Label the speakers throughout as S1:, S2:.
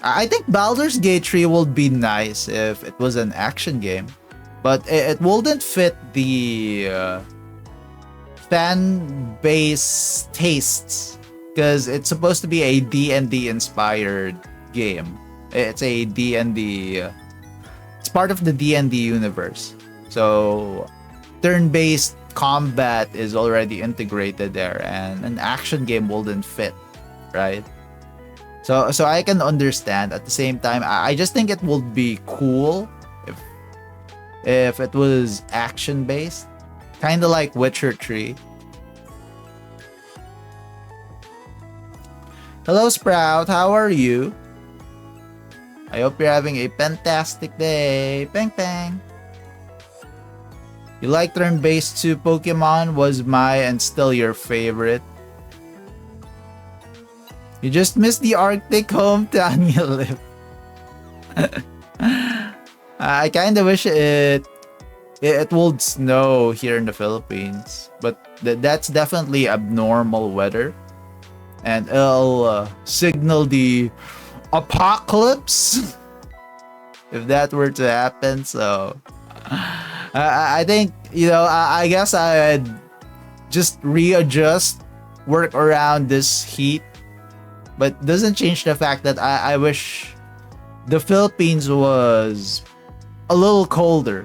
S1: I think Baldur's Gate 3 would be nice if it was an action game, but it wouldn't fit the fan base tastes because it's supposed to be a D&D inspired game. It's a D&D, it's part of the D&D universe. So turn-based combat is already integrated there, and an action game wouldn't fit, right? So I can understand. At the same time, I just think it would be cool if it was action based, kind of like Witcher 3. Hello Sprout, how are you? I hope you're having a fantastic day. Bang bang. You like turn-based too? Pokemon was my and still your favorite. You just missed the Arctic hometown you live. I kind of wish it would snow here in the Philippines, but that's definitely abnormal weather, and it'll signal the apocalypse if that were to happen. So I think, I guess I'd just readjust, work around this heat, but doesn't change the fact that I wish the Philippines was a little colder,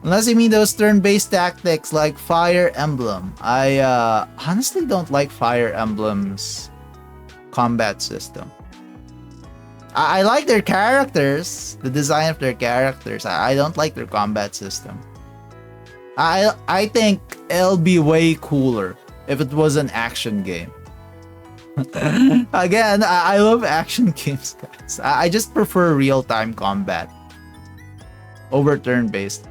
S1: Unless you mean those turn-based tactics like Fire Emblem. I honestly don't like Fire Emblem's combat system. I like their characters, the design of their characters. I don't like their combat system. I think it'll be way cooler if it was an action game. Again, I love action games, guys. I just prefer real-time combat over turn-based.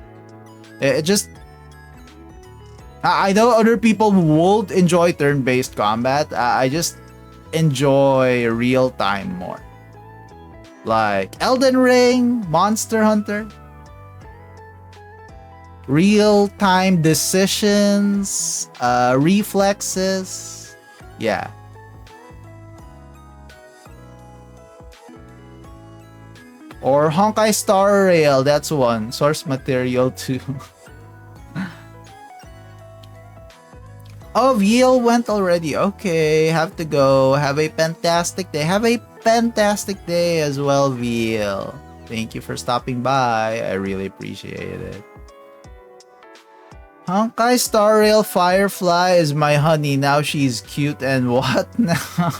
S1: It just... I know other people would enjoy turn-based combat. I just enjoy real-time more. Like Elden Ring, Monster Hunter. Real-time decisions, reflexes. Yeah. Or Honkai Star Rail, that's one. Source material too. Oh, Yale went already. Okay, have to go. Have a fantastic day. Have a fantastic day as well, Veal. Thank you for stopping by. I really appreciate it. Honkai Star Rail Firefly is my honey. Now she's cute and what now?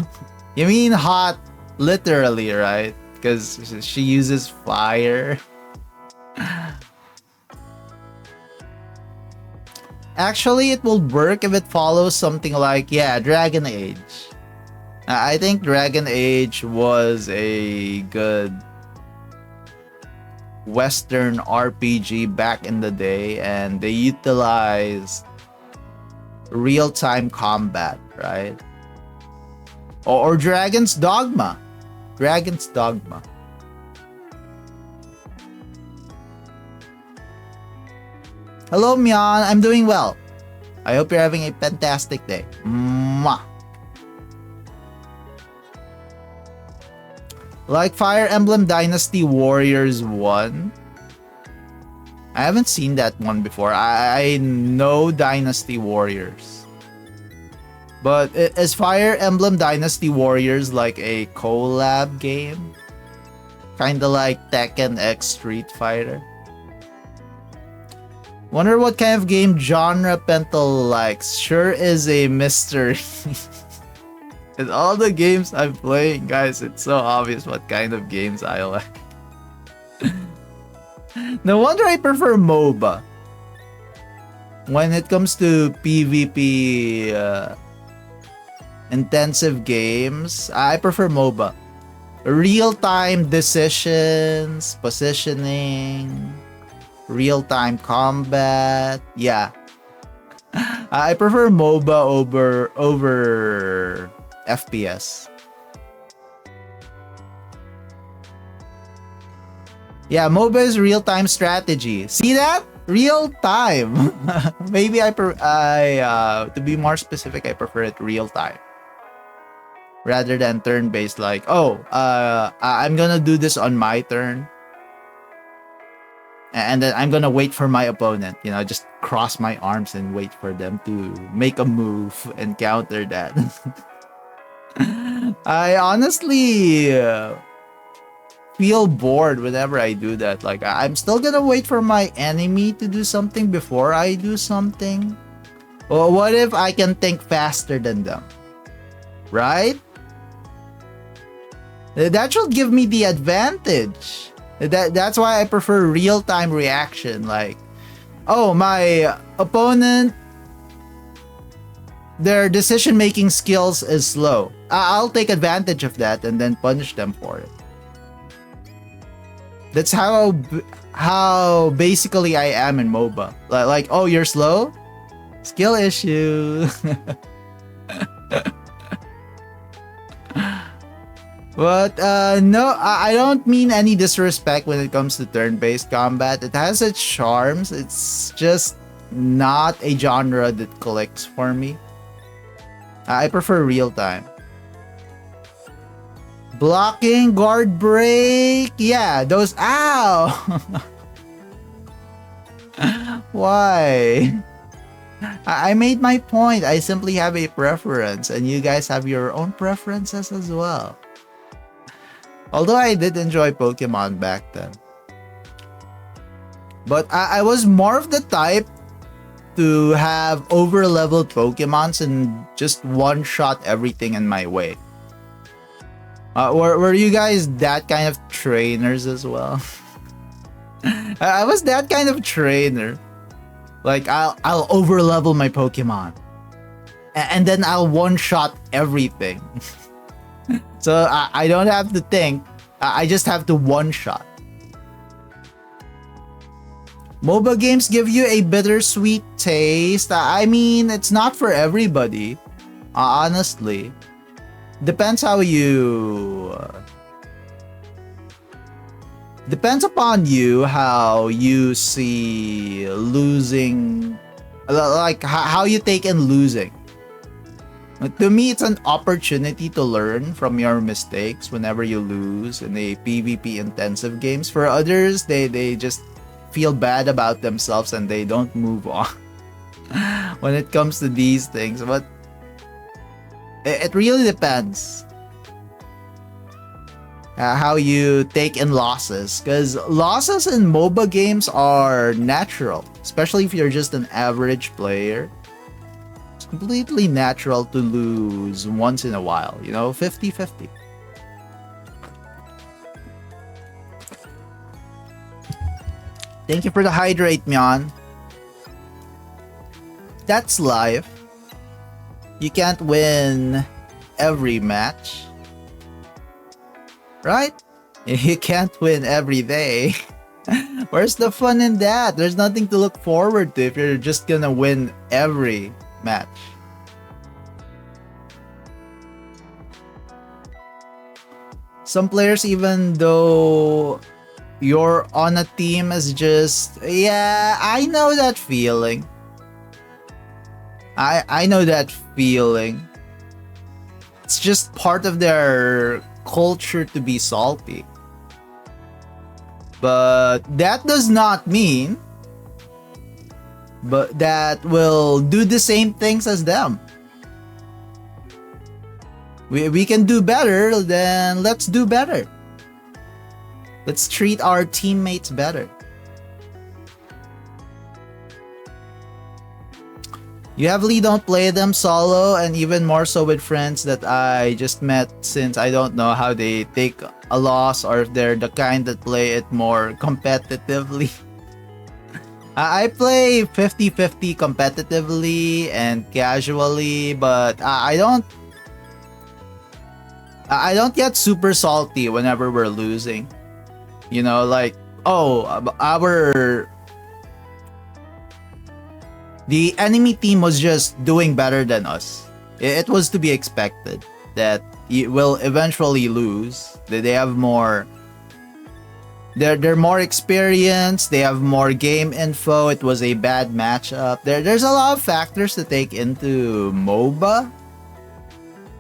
S1: You mean hot, literally, right? Because she uses fire. Actually, it will work if it follows something like, Dragon Age. I think Dragon Age was a good Western RPG back in the day, and they utilized real-time combat, right? Or Dragon's Dogma. Dragon's Dogma. Hello, Myan. I'm doing well. I hope you're having a fantastic day. Mwah. Like Fire Emblem Dynasty Warriors 1. I haven't seen that one before. I know Dynasty Warriors. But is Fire Emblem Dynasty Warriors like a collab game? Kinda like Tekken X Street Fighter? Wonder what kind of game genre Pental likes. Sure is a mystery. In all the games I'm playing, guys, it's so obvious what kind of games I like. No wonder I prefer MOBA. When it comes to PvP intensive games, I prefer MOBA. Real-time decisions, positioning, real-time combat. Yeah. I prefer MOBA over FPS. Yeah, MOBA is real-time strategy. See that? Real-time. Maybe to be more specific, I prefer it real-time. rather than turn-based. Like, oh, I'm gonna do this on my turn, and then I'm gonna wait for my opponent. You know, just cross my arms and wait for them to make a move and counter that. I honestly feel bored whenever I do that. Like, I'm still gonna wait for my enemy to do something before I do something. Well, what if I can think faster than them? Right? That should give me the advantage. That's why I prefer real-time reaction. Like, oh, my opponent, their decision-making skills is slow. I'll take advantage of that and then punish them for it. That's how basically I am in MOBA. Like, oh, you're slow? Skill issue. But no, I don't mean any disrespect when it comes to turn-based combat. It has its charms. It's just not a genre that clicks for me. I prefer real-time. Blocking, guard break. Yeah, those. Ow! Why? I made my point. I simply have a preference, and you guys have your own preferences as well. Although I did enjoy Pokemon back then. But I was more of the type to have over-leveled Pokemons and just one-shot everything in my way. Were you guys that kind of trainers as well? I was that kind of trainer. Like, I'll over-level my Pokemon. And then I'll one-shot everything. So I don't have to think. I just have to one-shot. MOBA games give you a bittersweet taste. I mean, it's not for everybody. Honestly. Depends how you... depends upon you how you see losing... like, how you take in losing. To me, it's an opportunity to learn from your mistakes whenever you lose in a PvP intensive games. For others, they just feel bad about themselves and they don't move on when it comes to these things. But it really depends how you take in losses, because losses in MOBA games are natural, especially if you're just an average player. Completely natural to lose once in a while, you know, 50-50. Thank you for the hydrate, Myan. That's life. You can't win every match, right? You can't win every day. Where's the fun in that? There's nothing to look forward to if you're just gonna win every match. Some players, even though you're on a team, is just, yeah, I know that feeling. I know that feeling. It's just part of their culture to be salty. But that does not mean that we'll do the same things as them. We can do better, then let's do better. Let's treat our teammates better. You heavily don't play them solo, and even more so with friends that I just met, since I don't know how they take a loss or if they're the kind that play it more competitively. I play 50-50 competitively and casually, but I don't get super salty whenever we're losing. You know, like, oh, the enemy team was just doing better than us. It was to be expected that you will eventually lose. They have more... They're more experienced. They have more game info. It was a bad matchup. There's a lot of factors to take into MOBA.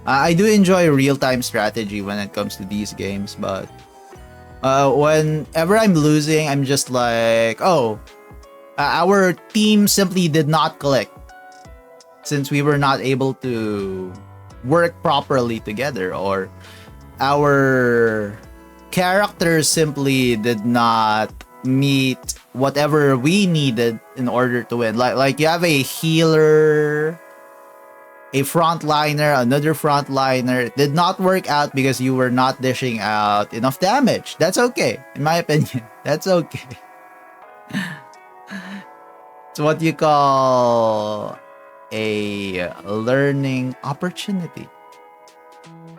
S1: I do enjoy real-time strategy when it comes to these games, but whenever I'm losing, I'm just like, oh, our team simply did not click since we were not able to work properly together, or our characters simply did not meet whatever we needed in order to win. Like you have a healer, a frontliner, another frontliner. It did not work out because you were not dishing out enough damage. That's okay, in my opinion. That's okay. It's what you call a learning opportunity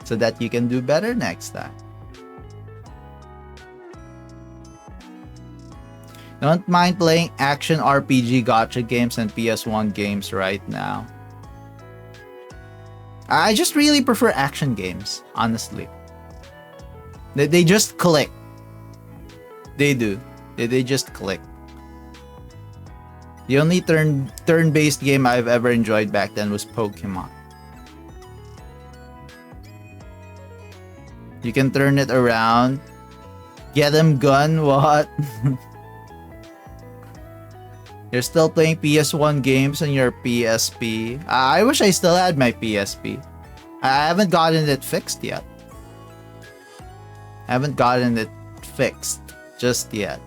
S1: so that you can do better next time. Don't mind playing action RPG gacha games and PS1 games right now. I just really prefer action games, honestly. They just click. They do. They just click. The only turn-based game I've ever enjoyed back then was Pokemon. You can turn it around. Get him gun, what? You're still playing PS1 games on your PSP. I wish I still had my PSP. I haven't gotten it fixed yet. I haven't gotten it fixed just yet.